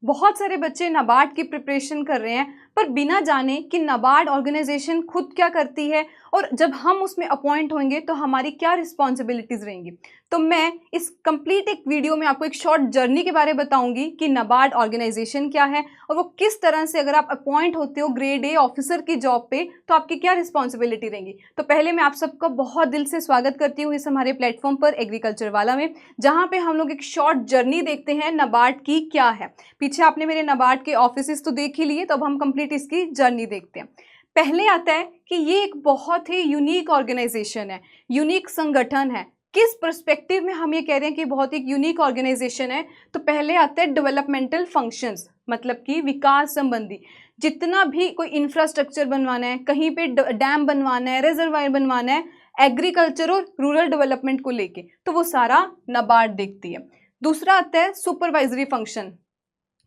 बहुत सारे बच्चे नाबार्ड की प्रिपरेशन कर रहे हैं पर बिना जाने कि नाबार्ड ऑर्गेनाइजेशन खुद क्या करती है और जब हम उसमें अपॉइंट होंगे तो हमारी क्या रिस्पॉन्सिबिलिटीज़ रहेंगी। तो मैं इस कंप्लीट एक वीडियो में आपको एक शॉर्ट जर्नी के बारे में बताऊंगी कि नाबार्ड ऑर्गेनाइजेशन क्या है और वो किस तरह से अगर आप अपॉइंट होते हो ग्रेड ए ऑफिसर की जॉब पे तो आपकी क्या रिस्पॉन्सिबिलिटी रहेंगी। तो पहले मैं आप सबका बहुत दिल से स्वागत करती हूँ इस हमारे प्लेटफॉर्म पर एग्रीकल्चर वाला में, जहाँ पे हम लोग एक शॉर्ट जर्नी देखते हैं नाबार्ड की क्या है। पीछे आपने मेरे नाबार्ड के ऑफिसेस तो देख ही लिए, तो अब हम कंप्लीट इसकी जर्नी देखते हैं। पहले आता है कि ये एक बहुत ही यूनिक ऑर्गेनाइजेशन है, यूनिक संगठन है। किस पर्सपेक्टिव में हम ये कह रहे हैं कि बहुत एक यूनिक ऑर्गेनाइजेशन है, तो पहले आते हैं डेवलपमेंटल फंक्शंस, मतलब कि विकास संबंधी जितना भी कोई इंफ्रास्ट्रक्चर बनवाना है, कहीं पे डैम बनवाना है, रिजर्वायर बनवाना है, एग्रीकल्चर और रूरल डेवलपमेंट को लेके, तो वो सारा नाबार्ड देखती है। दूसरा आता है सुपरवाइजरी फंक्शन,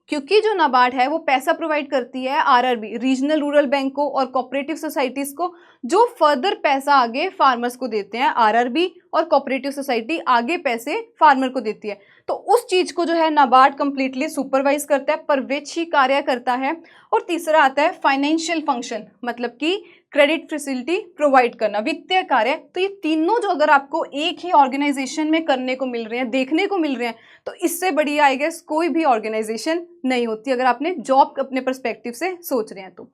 क्योंकि जो नाबार्ड है वो पैसा प्रोवाइड करती है आरआरबी रीजनल रूरल बैंक को और कोऑपरेटिव सोसाइटीज को, जो फर्दर पैसा आगे फार्मर्स को देते हैं। आरआरबी और कोऑपरेटिव सोसाइटी आगे पैसे फार्मर को देती है, तो उस चीज को जो है नाबार्ड कंप्लीटली सुपरवाइज करता है, पर्यवेक्षी कार्य करता है। और तीसरा आता है फाइनेंशियल फंक्शन, मतलब कि क्रेडिट फैसिलिटी प्रोवाइड करना, वित्तीय कार्य। तो ये तीनों जो अगर आपको एक ही ऑर्गेनाइजेशन में करने को मिल रहे हैं, देखने को मिल रहे हैं, तो इससे बड़ी आई गेस कोई भी ऑर्गेनाइजेशन नहीं होती, अगर आपने जॉब अपने पर्सपेक्टिव से सोच रहे हैं तो।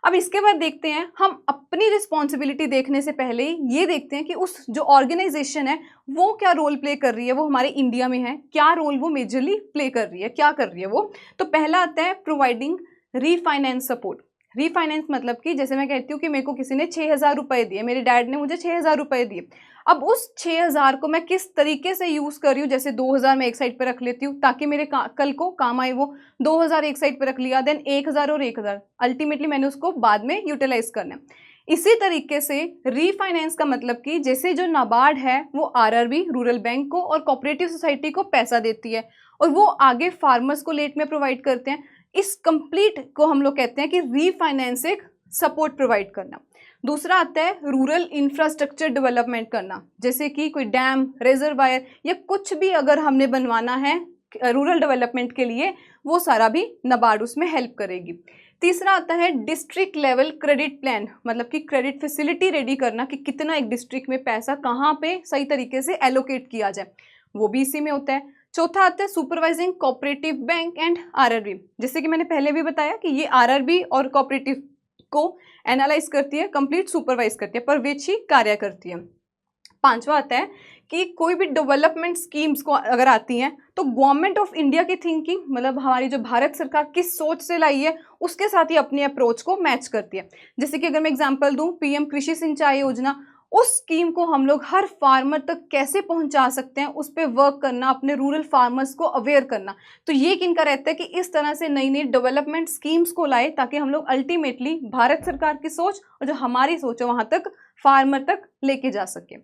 अब इसके बाद देखते हैं, हम अपनी रिस्पॉन्सिबिलिटी देखने से पहले ये देखते हैं कि उस जो ऑर्गेनाइजेशन है वो क्या रोल प्ले कर रही है, वो हमारे इंडिया में है, क्या रोल वो मेजरली प्ले कर रही है, क्या कर रही है वो। तो पहला आता है प्रोवाइडिंग रीफाइनेंस सपोर्ट। रीफाइनेंस मतलब कि जैसे मैं कहती हूँ कि मेरे को किसी ने 6,000 रुपये दिए, मेरे डैड ने मुझे 6,000 रुपये दिए। अब उस 6,000 को मैं किस तरीके से यूज़ कर रही हूँ, जैसे 2,000 मैं एक साइड पर रख लेती हूँ ताकि मेरे कल को काम आए, वो 2,000 एक साइड पर रख लिया, देन 1,000 और 1,000 अल्टीमेटली मैंने उसको बाद में यूटिलाइज करना है। इसी तरीके से रीफाइनेंस का मतलब कि जैसे जो नाबार्ड है वो आरआरबी रूरल बैंक को और कोऑपरेटिव सोसाइटी को पैसा देती है और वो आगे फार्मर्स को लेट में प्रोवाइड करते हैं, इस कंप्लीट को हम लोग कहते हैं कि रीफाइनेंस एक सपोर्ट प्रोवाइड करना। दूसरा आता है रूरल इंफ्रास्ट्रक्चर डेवलपमेंट करना, जैसे कि कोई डैम, रिजर्वायर या कुछ भी अगर हमने बनवाना है रूरल डेवलपमेंट के लिए, वो सारा भी नाबार्ड उसमें हेल्प करेगी। तीसरा आता है डिस्ट्रिक्ट लेवल क्रेडिट प्लान, मतलब कि क्रेडिट फैसिलिटी रेडी करना कि कितना एक डिस्ट्रिक्ट में पैसा कहाँ पे सही तरीके से एलोकेट किया जाए, वो भी इसी में होता है। चौथा आता है supervising cooperative bank and RRB, जैसे कि मैंने पहले भी बताया कि ये आरआरबी और कोऑपरेटिव को एनालाइज करती है, कंप्लीट सुपरवाइज करती है, पर्यवेक्षी कार्य करती है। पांचवा आता है कि कोई भी डेवलपमेंट स्कीम्स को अगर आती हैं तो गवर्नमेंट ऑफ इंडिया की थिंकिंग, मतलब हमारी जो भारत सरकार किस सोच से लाई है उसके साथ ही अपनी अप्रोच को मैच करती है। जैसे कि अगर मैं एग्जांपल दूं, पीएम कृषि सिंचाई योजना, उस स्कीम को हम लोग हर फार्मर तक कैसे पहुंचा सकते हैं, उस पर वर्क करना, अपने रूरल फार्मर्स को अवेयर करना। तो ये किनका रहता है कि इस तरह से नई नई डेवलपमेंट स्कीम्स को लाए ताकि हम लोग अल्टीमेटली भारत सरकार की सोच और जो हमारी सोच है वहां तक फार्मर तक लेके जा सके।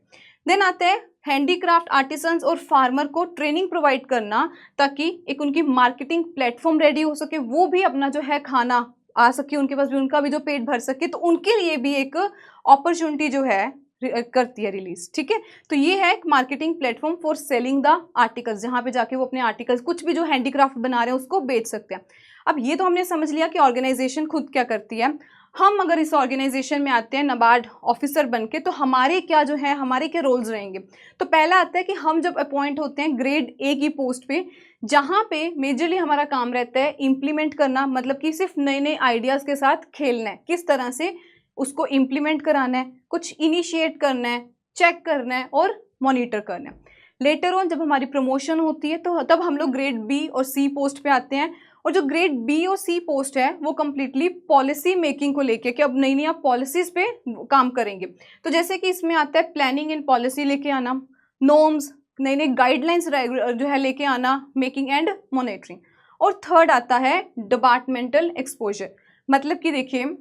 देन आते हैं हैंडीक्राफ्ट आर्टिसंस और फार्मर को ट्रेनिंग प्रोवाइड करना ताकि एक उनकी मार्केटिंग प्लेटफॉर्म रेडी हो सके, वो भी अपना जो है खाना आ सके, उनके पास भी उनका भी जो पेट भर सके, तो उनके लिए भी एक अपॉर्चुनिटी जो है करती है रिलीज। ठीक है, तो ये है एक marketing platform for selling the articles, जहाँ पे जाके वो अपने आर्टिकल्स कुछ भी जो हैंडीक्राफ्ट बना रहे हैं उसको बेच सकते हैं। अब ये तो हमने समझ लिया कि ऑर्गेनाइजेशन खुद क्या करती है। हम अगर इस ऑर्गेनाइजेशन में आते हैं नाबार्ड ऑफिसर बनके, तो हमारे क्या जो है, हमारे क्या रोल्स रहेंगे। तो पहला आता है कि हम जब अपॉइंट होते हैं ग्रेड ए की पोस्ट पे, जहाँ पे मेजरली हमारा काम रहता है इम्प्लीमेंट करना, मतलब कि सिर्फ नए नए आइडियाज़ के साथ खेलना है, किस तरह से उसको इम्प्लीमेंट कराना है, कुछ इनिशिएट करना है, चेक करना है और मॉनिटर करना है। लेटर ऑन जब हमारी प्रमोशन होती है तो तब हम लोग ग्रेड बी और सी पोस्ट पे आते हैं, और जो ग्रेड बी और सी पोस्ट है वो कम्प्लीटली पॉलिसी मेकिंग को लेके, कि अब नई नई आप पॉलिसीज पे काम करेंगे। तो जैसे कि इसमें आता है प्लानिंग एंड पॉलिसी लेके आना, नॉर्म्स, नई नई गाइडलाइंस जो है लेके आना, मेकिंग एंड मॉनिटरिंग। और थर्ड आता है डिपार्टमेंटल एक्सपोजर, मतलब कि देखिए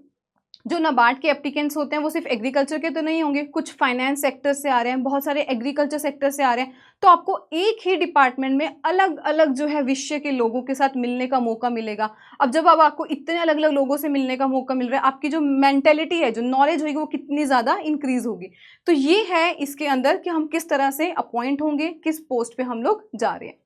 जो नाबार्ड के एप्लीकेंट्स होते हैं वो सिर्फ एग्रीकल्चर के तो नहीं होंगे, कुछ फाइनेंस सेक्टर से आ रहे हैं, बहुत सारे एग्रीकल्चर सेक्टर से आ रहे हैं, तो आपको एक ही डिपार्टमेंट में अलग अलग जो है विषय के लोगों के साथ मिलने का मौका मिलेगा। अब जब अब आपको इतने अलग अलग लोगों से मिलने का मौका मिल रहा है, आपकी जो मेंटेलिटी है, जो नॉलेज होगी, वो कितनी ज़्यादा इंक्रीज होगी। तो ये है इसके अंदर कि हम किस तरह से अपॉइंट होंगे, किस पोस्ट पे हम लोग जा रहे हैं।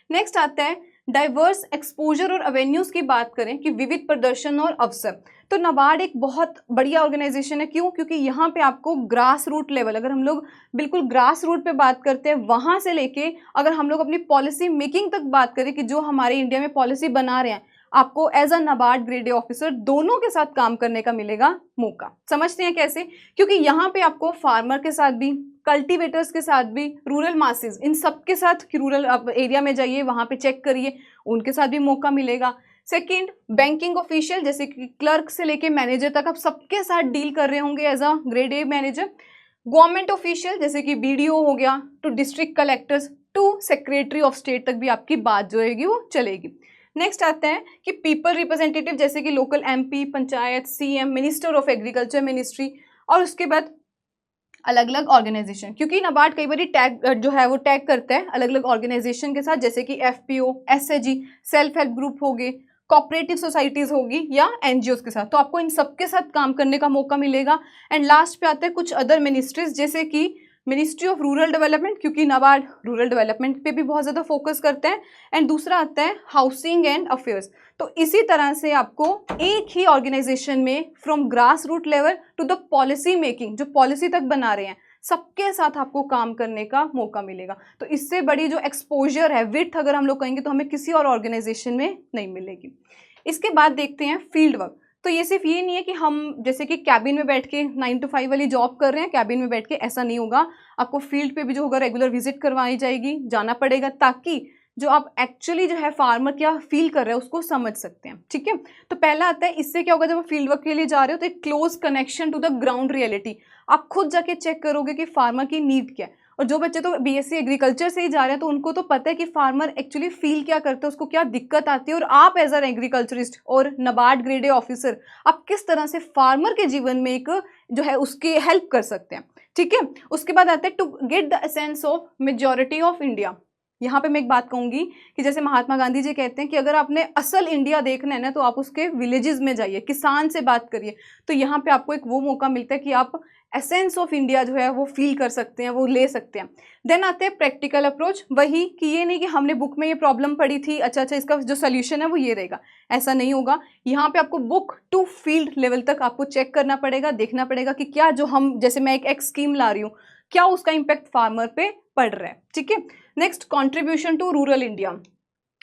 नेक्स्ट आता है डाइवर्स एक्सपोजर और अवेन्यूज़ की बात करें कि विविध प्रदर्शन और अवसर, तो नाबार्ड एक बहुत बढ़िया ऑर्गेनाइजेशन है। क्यों? क्योंकि यहाँ पे आपको ग्रास रूट लेवल, अगर हम लोग बिल्कुल ग्रास रूट पे बात करते हैं, वहाँ से लेके अगर हम लोग अपनी पॉलिसी मेकिंग तक बात करें कि जो हमारे इंडिया में पॉलिसी बना रहे हैं, आपको as a NABARD grade A officer दोनों के साथ काम करने का मिलेगा मौका। समझते हैं कैसे? क्योंकि यहाँ पे आपको फार्मर के साथ भी, कल्टीवेटर्स के साथ भी, रूरल मासेस, इन सब के साथ, कि रूरल एरिया में जाइए वहाँ पे चेक करिए, उनके साथ भी मौका मिलेगा। सेकंड, बैंकिंग ऑफिशियल जैसे कि क्लर्क से लेके मैनेजर तक आप सबके साथ डील कर रहे होंगे as a grade A manager. Government official जैसे कि बीडीओ हो गया, to district collectors, to secretary of state तक भी आपकी बात जो रहेगी वो चलेगी। नेक्स्ट आते हैं कि पीपल रिप्रेजेंटेटिव जैसे कि local MP, panchayat, CM, minister of agriculture ministry, और उसके बाद अलग अलग ऑर्गेनाइजेशन, क्योंकि नाबार्ड कई बार टैग जो है वो टैग करता है अलग अलग ऑर्गेनाइजेशन के साथ, जैसे कि FPO, SAG, self help group हो गए, कोऑपरेटिव सोसाइटीज होगी या एनजीओज के साथ, तो आपको इन सब के साथ काम करने का मौका मिलेगा। एंड लास्ट पे आते हैं कुछ अदर मिनिस्ट्रीज जैसे कि मिनिस्ट्री ऑफ रूरल डेवलपमेंट, क्योंकि नाबार्ड रूरल डेवलपमेंट पे भी बहुत ज़्यादा फोकस करते हैं। एंड दूसरा आता है हाउसिंग एंड अफेयर्स। तो इसी तरह से आपको एक ही ऑर्गेनाइजेशन में from grass root level to the policy making, जो पॉलिसी तक बना रहे हैं, सबके साथ आपको काम करने का मौका मिलेगा। तो इससे बड़ी जो एक्सपोजर है, विड्थ अगर हम लोग कहेंगे, तो हमें किसी और ऑर्गेनाइजेशन में नहीं मिलेगी। इसके बाद देखते हैं फील्ड वर्क। तो ये सिर्फ ये नहीं है कि हम जैसे कि कैबिन में बैठ के 9 to 5 वाली जॉब कर रहे हैं, कैबिन में बैठ के, ऐसा नहीं होगा। आपको फील्ड पे भी जो होगा रेगुलर विजिट करवाई जाएगी, जाना पड़ेगा, ताकि जो आप एक्चुअली जो है फार्मर क्या फील कर रहे हैं उसको समझ सकते हैं। ठीक है, तो पहला आता है, इससे क्या होगा, जब आप फील्ड वर्क के लिए जा रहे हो तो एक close connection to the ground reality, आप खुद जाके चेक करोगे कि फार्मर की नीड क्या है। और जो बच्चे तो बीएससी एग्रीकल्चर से ही जा रहे हैं, तो उनको तो पता है कि फार्मर एक्चुअली फील क्या करता है, उसको क्या दिक्कत आती है, और आप एज एन एग्रीकल्चरिस्ट और नाबार्ड ग्रेड ए ऑफिसर आप किस तरह से फार्मर के जीवन में एक जो है उसकी हेल्प कर सकते हैं। ठीक है, उसके बाद आता है to get the essence of majority of India. यहाँ पे मैं एक बात कहूँगी कि जैसे महात्मा गांधी जी कहते हैं कि अगर आपने असल इंडिया देखना है ना, तो आप उसके विलेजेस में जाइए, किसान से बात करिए। तो यहाँ पे आपको एक वो मौका मिलता है कि आप एसेंस ऑफ इंडिया जो है वो फील कर सकते हैं, वो ले सकते हैं। देन आते हैं प्रैक्टिकल अप्रोच, वही कि ये नहीं कि हमने बुक में ये प्रॉब्लम पढ़ी थी, अच्छा इसका जो सोल्यूशन है वो ये रहेगा, ऐसा नहीं होगा। यहाँ पे आपको बुक टू फील्ड लेवल तक आपको चेक करना पड़ेगा, देखना पड़ेगा कि क्या जो हम, जैसे मैं एक स्कीम ला रही हूँ, क्या उसका इम्पैक्ट फार्मर पे पड़ रहा है। ठीक है, next contribution to rural India.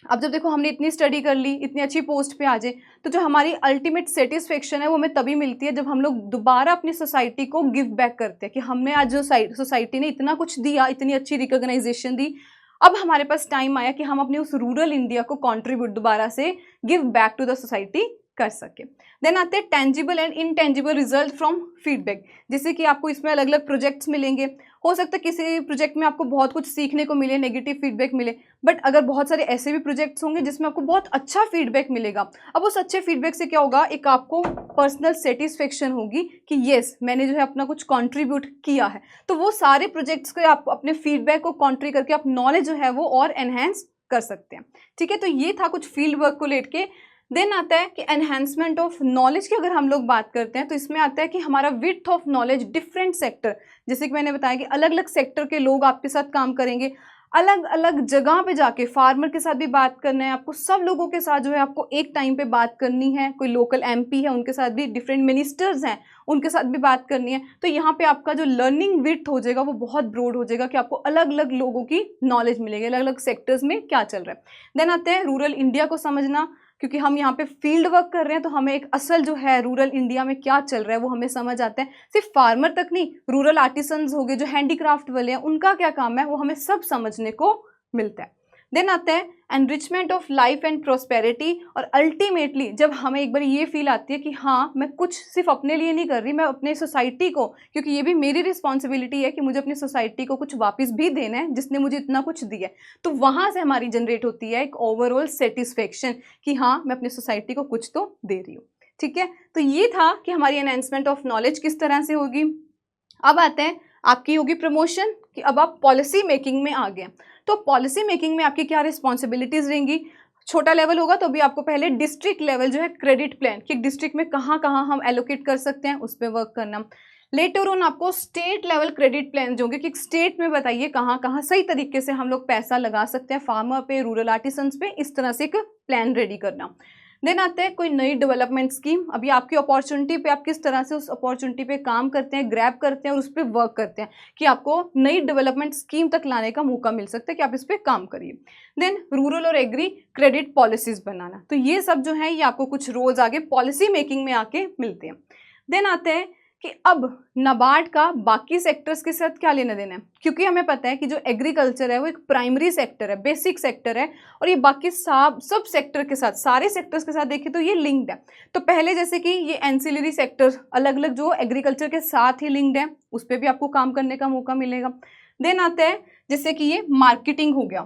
अब जब देखो हमने इतनी स्टडी कर ली, इतनी अच्छी पोस्ट पे आ जाए, तो जो हमारी अल्टीमेट सेटिस्फेक्शन है वो हमें तभी मिलती है जब हम लोग दोबारा अपनी सोसाइटी को गिव बैक करते हैं कि हमने आज जो सोसाइटी ने इतना कुछ दिया, इतनी अच्छी रिकॉग्नाइजेशन दी, अब हमारे पास टाइम आया कि हम अपने उस रूरल इंडिया को कंट्रीब्यूट दोबारा से give back to the society कर सके। देन आते हैं tangible and intangible result from feedback, जैसे कि आपको इसमें अलग अलग प्रोजेक्ट्स मिलेंगे। हो सकता है किसी प्रोजेक्ट में आपको बहुत कुछ सीखने को मिले, नेगेटिव फीडबैक मिले, बट अगर बहुत सारे ऐसे भी प्रोजेक्ट्स होंगे जिसमें आपको बहुत अच्छा फीडबैक मिलेगा। अब उस अच्छे फीडबैक से क्या होगा, एक आपको पर्सनल सेटिस्फेक्शन होगी कि येस मैंने जो है अपना कुछ कंट्रीब्यूट किया है। तो वो सारे प्रोजेक्ट्स को आप अपने फीडबैक को कंट्री करके आप नॉलेज जो है वो और एनहेंस कर सकते हैं। ठीक है, तो ये था कुछ फील्ड वर्क को लेके। देन आता है कि एनहेंसमेंट ऑफ नॉलेज की अगर हम लोग बात करते हैं, तो इसमें आता है कि हमारा width of knowledge different sector, जैसे कि मैंने बताया कि अलग अलग सेक्टर के लोग आपके साथ काम करेंगे, अलग अलग जगह पे जाके फार्मर के साथ भी बात करना है आपको, सब लोगों के साथ जो है आपको एक टाइम पे बात करनी है। कोई लोकल एमपी है उनके साथ भी, डिफरेंट मिनिस्टर्स हैं उनके साथ भी बात करनी है। तो यहाँ पे आपका जो लर्निंग विड्थ हो जाएगा वो बहुत ब्रॉड हो जाएगा कि आपको अलग अलग लोगों की नॉलेज मिलेगी, अलग अलग सेक्टर्स में क्या चल रहा है। देन आते हैं रूरल इंडिया को समझना, क्योंकि हम यहाँ पे फील्ड वर्क कर रहे हैं, तो हमें एक असल जो है रूरल इंडिया में क्या चल रहा है वो हमें समझ आता है। सिर्फ फार्मर तक नहीं, रूरल आर्टिसंस हो गए, जो हैंडीक्राफ्ट वाले हैं, उनका क्या काम है वो हमें सब समझने को मिलता है। देन आता है enrichment of life and prosperity, और अल्टीमेटली जब हमें एक बार ये फील आती है कि हाँ मैं कुछ सिर्फ अपने लिए नहीं कर रही, मैं अपने सोसाइटी को, क्योंकि ये भी मेरी रिस्पॉन्सिबिलिटी है कि मुझे अपनी सोसाइटी को कुछ वापस भी देना है जिसने मुझे इतना कुछ दिया है। तो वहाँ से हमारी जनरेट होती है एक ओवरऑल सेटिस्फेक्शन कि हाँ मैं अपनी सोसाइटी को कुछ तो दे रही हूँ। ठीक है, तो ये था कि हमारी एनहेंसमेंट ऑफ नॉलेज किस तरह से होगी। अब आते हैं आपकी होगी प्रमोशन, कि अब आप पॉलिसी मेकिंग में आ गए। तो पॉलिसी मेकिंग में आपकी क्या रिस्पॉन्सिबिलिटीज़ रहेंगी। छोटा लेवल होगा तो भी आपको पहले डिस्ट्रिक्ट लेवल जो है क्रेडिट प्लान, कि डिस्ट्रिक्ट में कहाँ कहाँ हम एलोकेट कर सकते हैं उस पर वर्क करना। लेटर ऑन आपको स्टेट लेवल क्रेडिट प्लान जो होंगे कि स्टेट में बताइए कहाँ कहाँ सही तरीके से हम लोग पैसा लगा सकते हैं फार्मर पे, रूरल आर्टिसंस पे, इस तरह से एक प्लान रेडी करना। देन आते हैं कोई नई डेवलपमेंट स्कीम, अभी आपकी अपॉर्चुनिटी पे आप किस तरह से उस अपॉर्चुनिटी पे काम करते हैं, ग्रैब करते हैं और उस पर वर्क करते हैं कि आपको नई डेवलपमेंट स्कीम तक लाने का मौका मिल सकता है कि आप इस पर काम करिए। देन रूरल और एग्री क्रेडिट पॉलिसीज बनाना, तो ये सब जो है ये आपको कुछ रोल्स आगे पॉलिसी मेकिंग में आके मिलते हैं। देन आते हैं कि अब नाबार्ड का बाकी सेक्टर्स के साथ क्या लेना देना है, क्योंकि हमें पता है कि जो एग्रीकल्चर है वो एक प्राइमरी सेक्टर है, बेसिक सेक्टर है, और ये बाकी सब सेक्टर के साथ, सारे सेक्टर्स के साथ देखें तो ये लिंक्ड है। तो पहले जैसे कि ये एंसिलरी सेक्टर अलग अलग जो एग्रीकल्चर के साथ ही लिंक्ड है, उस पर भी आपको काम करने का मौका मिलेगा। देन आता है जैसे कि ये मार्केटिंग हो गया,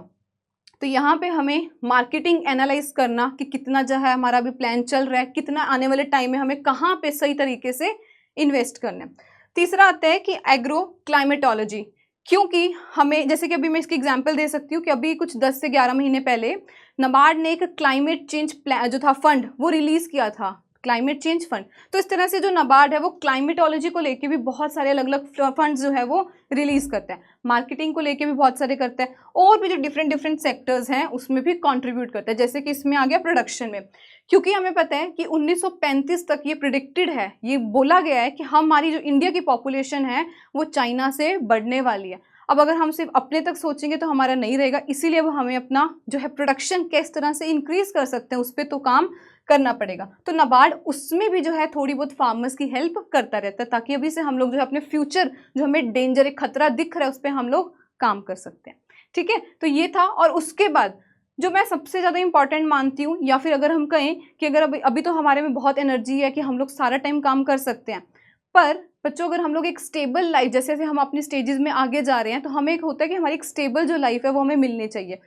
तो यहाँ पे हमें मार्केटिंग एनालाइज करना कि कितना जो है हमारा अभी प्लान चल रहा है, कितना आने वाले टाइम में हमें कहाँ पे सही तरीके से इन्वेस्ट करना है। तीसरा आता है कि एग्रो क्लाइमेटोलॉजी, क्योंकि हमें जैसे कि अभी मैं इसकी एग्जांपल दे सकती हूँ कि अभी कुछ 10 से 11 महीने पहले नाबार्ड ने एक क्लाइमेट चेंज प्लान जो था फंड वो रिलीज किया था, क्लाइमेट चेंज फंड। तो इस तरह से जो नाबार्ड है वो क्लाइमेटोलॉजी को लेके भी बहुत सारे अलग अलग फंड्स जो है वो रिलीज करता है, मार्केटिंग को लेके भी बहुत सारे करता है, और भी जो डिफरेंट सेक्टर्स हैं उसमें भी कंट्रीब्यूट करता है। जैसे कि इसमें आ गया प्रोडक्शन में, क्योंकि हमें पता है कि 1935 तक ये प्रिडिक्टेड है, ये बोला गया है कि हमारी जो इंडिया की पॉपुलेशन है वो चाइना से बढ़ने वाली है। अब अगर हम सिर्फ अपने तक सोचेंगे तो हमारा नहीं रहेगा, इसीलिए अब हमें अपना जो है प्रोडक्शन किस तरह से इंक्रीज कर सकते हैं उस पर तो काम करना पड़ेगा। तो नाबार्ड उसमें भी जो है थोड़ी बहुत फार्मर्स की हेल्प करता रहता है, ताकि अभी से हम लोग जो है अपने फ्यूचर जो हमें डेंजर एक खतरा दिख रहा है उस पर हम लोग काम कर सकते हैं। ठीक है, तो ये था। और उसके बाद जो मैं सबसे ज़्यादा इंपॉर्टेंट मानती हूँ, या फिर अगर हम कहें कि अगर अभी तो हमारे में बहुत एनर्जी है कि हम लोग सारा टाइम काम कर सकते हैं, पर बच्चों अगर हम लोग एक स्टेबल लाइफ, जैसे जैसे हम अपनी स्टेजेस में आगे जा रहे हैं तो हमें एक होता है कि हमारी एक स्टेबल जो लाइफ है वो हमें मिलनी चाहिए।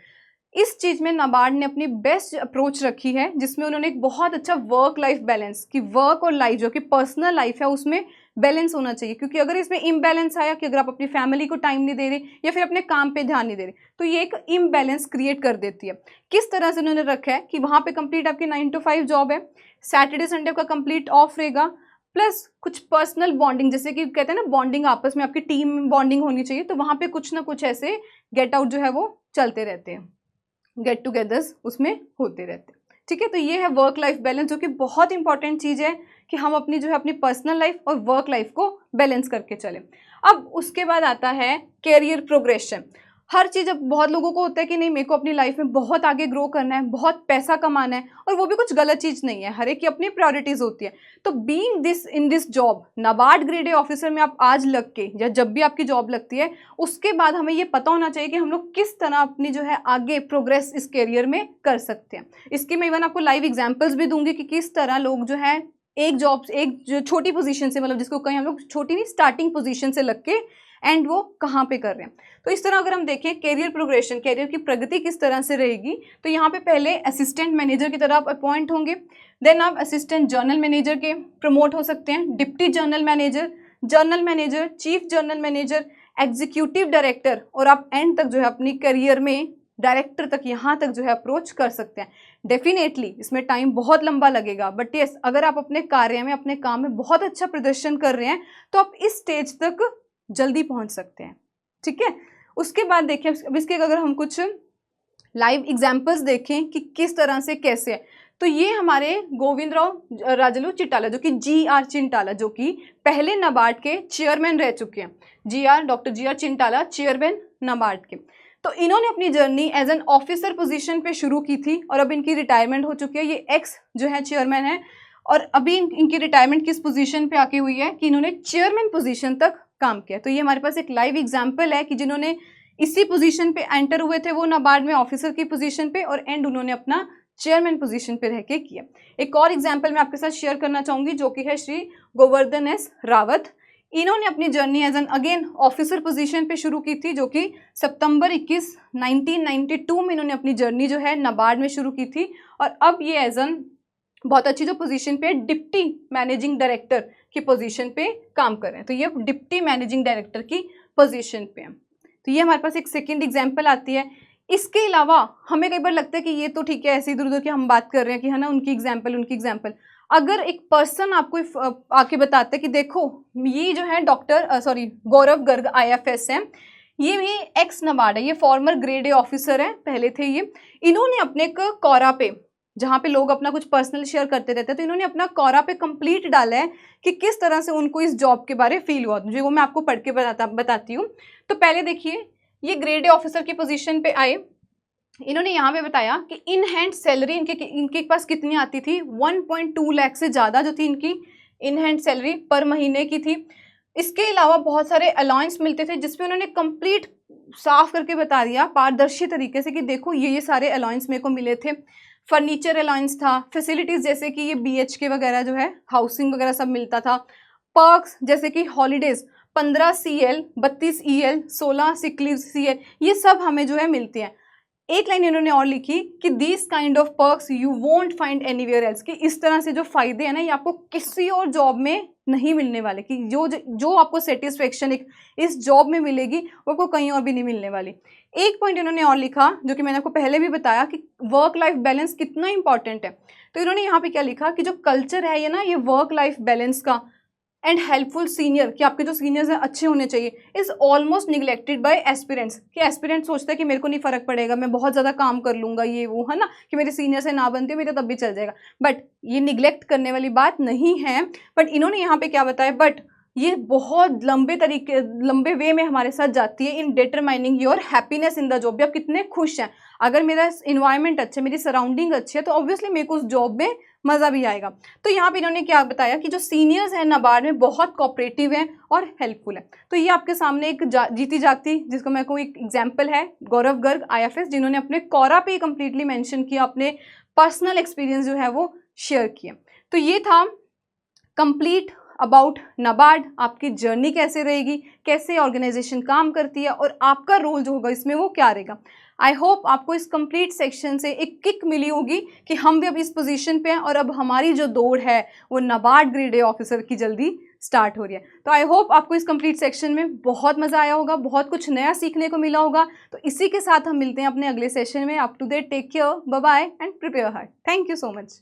इस चीज़ में नाबार्ड ने अपनी बेस्ट अप्रोच रखी है, जिसमें उन्होंने एक बहुत अच्छा वर्क लाइफ बैलेंस कि वर्क और लाइफ जो कि पर्सनल लाइफ है उसमें बैलेंस होना चाहिए। क्योंकि अगर इसमें इम्बैलेंस आया कि अगर आप अपनी फैमिली को टाइम नहीं दे रहे या फिर अपने काम पे ध्यान नहीं दे रहे, तो ये एक इम्बैलेंस क्रिएट कर देती है। किस तरह से उन्होंने रखा है कि वहाँ पे कंप्लीट आपकी 9 to 5 जॉब है, सैटरडे संडे का कंप्लीट ऑफ रहेगा, प्लस कुछ पर्सनल बॉन्डिंग, जैसे कि कहते हैं ना बॉन्डिंग, आपस में आपकी टीम बॉन्डिंग होनी चाहिए, तो वहाँ पे कुछ ना कुछ ऐसे गेट आउट जो है वो चलते रहते हैं, गेट टुगेदर्स उसमें होते रहते हैं। ठीक है, तो ये है वर्क लाइफ बैलेंस, जो कि बहुत इंपॉर्टेंट चीज़ है कि हम अपनी जो है अपनी पर्सनल लाइफ और वर्क लाइफ को बैलेंस करके चलें। अब उसके बाद आता है कैरियर प्रोग्रेशन। हर चीज़, अब बहुत लोगों को होता है कि नहीं मेरे को अपनी लाइफ में बहुत आगे ग्रो करना है, बहुत पैसा कमाना है, और वो भी कुछ गलत चीज़ नहीं है, हर एक की अपनी प्रायोरिटीज़ होती है। तो being this in this job, NABARD grade A officer में आप आज लग के या जब भी आपकी जॉब लगती है उसके बाद हमें ये पता होना चाहिए कि हम लोग किस तरह अपनी जो है आगे प्रोग्रेस इस कैरियर में कर सकते हैं। इसकी मैं इवन आपको लाइव एग्जाम्पल्स भी दूंगी कि किस तरह लोग जो है एक जॉब, एक जो छोटी पोजीशन से, मतलब जिसको कहीं हम लोग छोटी नहीं स्टार्टिंग पोजीशन से लग के एंड वो कहाँ पे कर रहे हैं। तो इस तरह अगर हम देखें कैरियर प्रोग्रेशन, कैरियर की प्रगति किस तरह से रहेगी, तो यहाँ पे पहले असिस्टेंट मैनेजर की तरह आप अपॉइंट होंगे, देन आप असिस्टेंट जर्नल मैनेजर के प्रमोट हो सकते हैं, deputy journal manager, chief journal manager, executive director, और आप एंड तक जो है अपनी करियर में डायरेक्टर तक, यहाँ तक जो है अप्रोच कर सकते हैं। डेफिनेटली इसमें टाइम बहुत लंबा लगेगा, बट यस अगर आप अपने कार्य में, अपने काम में बहुत अच्छा प्रदर्शन कर रहे हैं तो आप इस स्टेज तक जल्दी पहुंच सकते हैं। ठीक है, उसके बाद देखिए अब इसके अगर हम कुछ लाइव एग्जांपल्स देखें कि किस तरह से कैसे है, तो ये हमारे गोविंदराव राजलू चिट्टाला, जो कि GR चिंटाला, जो कि पहले नाबार्ड के चेयरमैन रह चुके हैं। Doctor GR Chintala chairman NABARD के। तो इन्होंने अपनी journey as an officer position पे शुरू की थी और अब इनकी रिटायरमेंट हो चुकी है। ये एक्स जो है चेयरमैन है, और अभी इनकी रिटायरमेंट किस पोजीशन पे आके हुई है कि इन्होंने चेयरमैन पोजीशन तक काम किया। तो ये हमारे पास एक लाइव एग्जाम्पल है कि जिन्होंने इसी पोजीशन पे एंटर हुए थे, वो नाबार्ड में ऑफिसर की पोजीशन पे, और एंड उन्होंने अपना चेयरमैन पोजीशन पे रह के किया। एक और एग्जाम्पल मैं आपके साथ शेयर करना चाहूँगी, जो कि है श्री गोवर्धन एस रावत। इन्होंने अपनी journey as an again officer position पे शुरू की थी, जो कि सितंबर 21, 1992 में इन्होंने अपनी जर्नी जो है नाबार्ड में शुरू की थी, और अब ये एज एन बहुत अच्छी जो पोजीशन पे डिप्टी मैनेजिंग डायरेक्टर की पोजीशन पे काम कर रहे हैं। तो ये डिप्टी मैनेजिंग डायरेक्टर की पोजीशन पे है। तो ये हमारे पास एक सेकंड एग्जांपल आती है। इसके अलावा हमें कई बार लगता है कि ये तो ठीक है, ऐसे इधर उधर की हम बात कर रहे हैं कि है ना, उनकी एग्जांपल। अगर एक पर्सन आपको आके बताता है कि देखो ये जो है गौरव गर्ग आईएफएस है, ये भी एक्स नबार्ड है, ये फॉर्मर ग्रेड ए ऑफिसर है, पहले थे ये। इन्होंने अपने एक कोरा पे, जहाँ पे लोग अपना कुछ पर्सनल शेयर करते रहते हैं, तो इन्होंने अपना कोरा पे कंप्लीट डाला है कि किस तरह से उनको इस जॉब के बारे में फील हुआ, जो वो मैं आपको पढ़ के बताती हूँ। तो पहले देखिए, ये ग्रेड ए ऑफिसर की पोजीशन पे आए, इन्होंने यहाँ पे बताया कि इन हैंड सैलरी इनके पास कितनी आती थी, 1.2 लाख से ज़्यादा जो थी इनकी इन हैंड सैलरी पर महीने की थी। इसके अलावा बहुत सारे अलाउंस मिलते थे, जिसपे उन्होंने कंप्लीट साफ करके बता दिया पारदर्शी तरीके से कि देखो ये सारे अलाउंस मेरे को मिले थे। फर्नीचर अलाउंस था, फैसिलिटीज़ जैसे कि ये BHK वगैरह जो है, हाउसिंग वगैरह सब मिलता था। पर्क्स जैसे कि holidays 15 CL, 32 EL, 16 sick leave CL, ये सब हमें जो है मिलती हैं। एक लाइन इन्होंने और लिखी कि this kind of perks you won't find anywhere else, कि इस तरह से जो फायदे हैं ना, ये आपको किसी और जॉब में नहीं मिलने वाले, कि जो आपको सेटिस्फेक्शन एक इस जॉब में मिलेगी वो आपको कहीं और भी नहीं मिलने वाली। एक पॉइंट इन्होंने और लिखा, जो कि मैंने आपको पहले भी बताया कि वर्क लाइफ बैलेंस कितना इंपॉर्टेंट है। तो इन्होंने यहाँ पे क्या लिखा कि जो कल्चर है ये ना, ये वर्क लाइफ बैलेंस का एंड हेल्पफुल सीनियर, कि आपके जो सीनियर्स हैं अच्छे होने चाहिए, is almost neglected by aspirants, कि एस्पिरेंट सोचता है कि मेरे को नहीं फर्क पड़ेगा, मैं बहुत ज़्यादा काम कर लूँगा, ये वो है ना, कि मेरे सीनियर से ना बनते हो मेरे तब भी चल जाएगा। बट ये निगलेक्ट करने वाली बात नहीं है। बट इन्होंने यहाँ पे क्या बताया, बट ये बहुत लंबे वे में हमारे साथ जाती है in determining your happiness in the job, भी आप कितने खुश हैं। अगर मेरा इन्वायरमेंट अच्छा है, मेरी सराउंडिंग अच्छी है, तो ऑब्वियसली मेरे को उस जॉब में मज़ा भी आएगा। तो यहाँ पे इन्होंने क्या बताया कि जो सीनियर्स हैं नाबार्ड में बहुत कोऑपरेटिव हैं और हेल्पफुल है। तो ये आपके सामने एक जीती जागती, जिसको मैं कोई एग्जाम्पल है, गौरव गर्ग IFS, जिन्होंने अपने कोरा पे कंप्लीटली मेंशन किया, अपने पर्सनल एक्सपीरियंस जो है वो शेयर किए। तो ये था कंप्लीट अबाउट नाबार्ड, आपकी जर्नी कैसे रहेगी, कैसे ऑर्गेनाइजेशन काम करती है और आपका रोल जो होगा इसमें वो क्या रहेगा। आई होप आपको इस कंप्लीट सेक्शन से एक किक मिली होगी कि हम भी अब इस पोजीशन पे हैं और अब हमारी जो दौड़ है वो नाबार्ड ग्रेड ए ऑफिसर की जल्दी स्टार्ट हो रही है। तो आई होप आपको इस कंप्लीट सेक्शन में बहुत मज़ा आया होगा, बहुत कुछ नया सीखने को मिला होगा। तो इसी के साथ हम मिलते हैं अपने अगले सेशन में। Up to date, take care, bye bye and prepare hard. Thank you so much.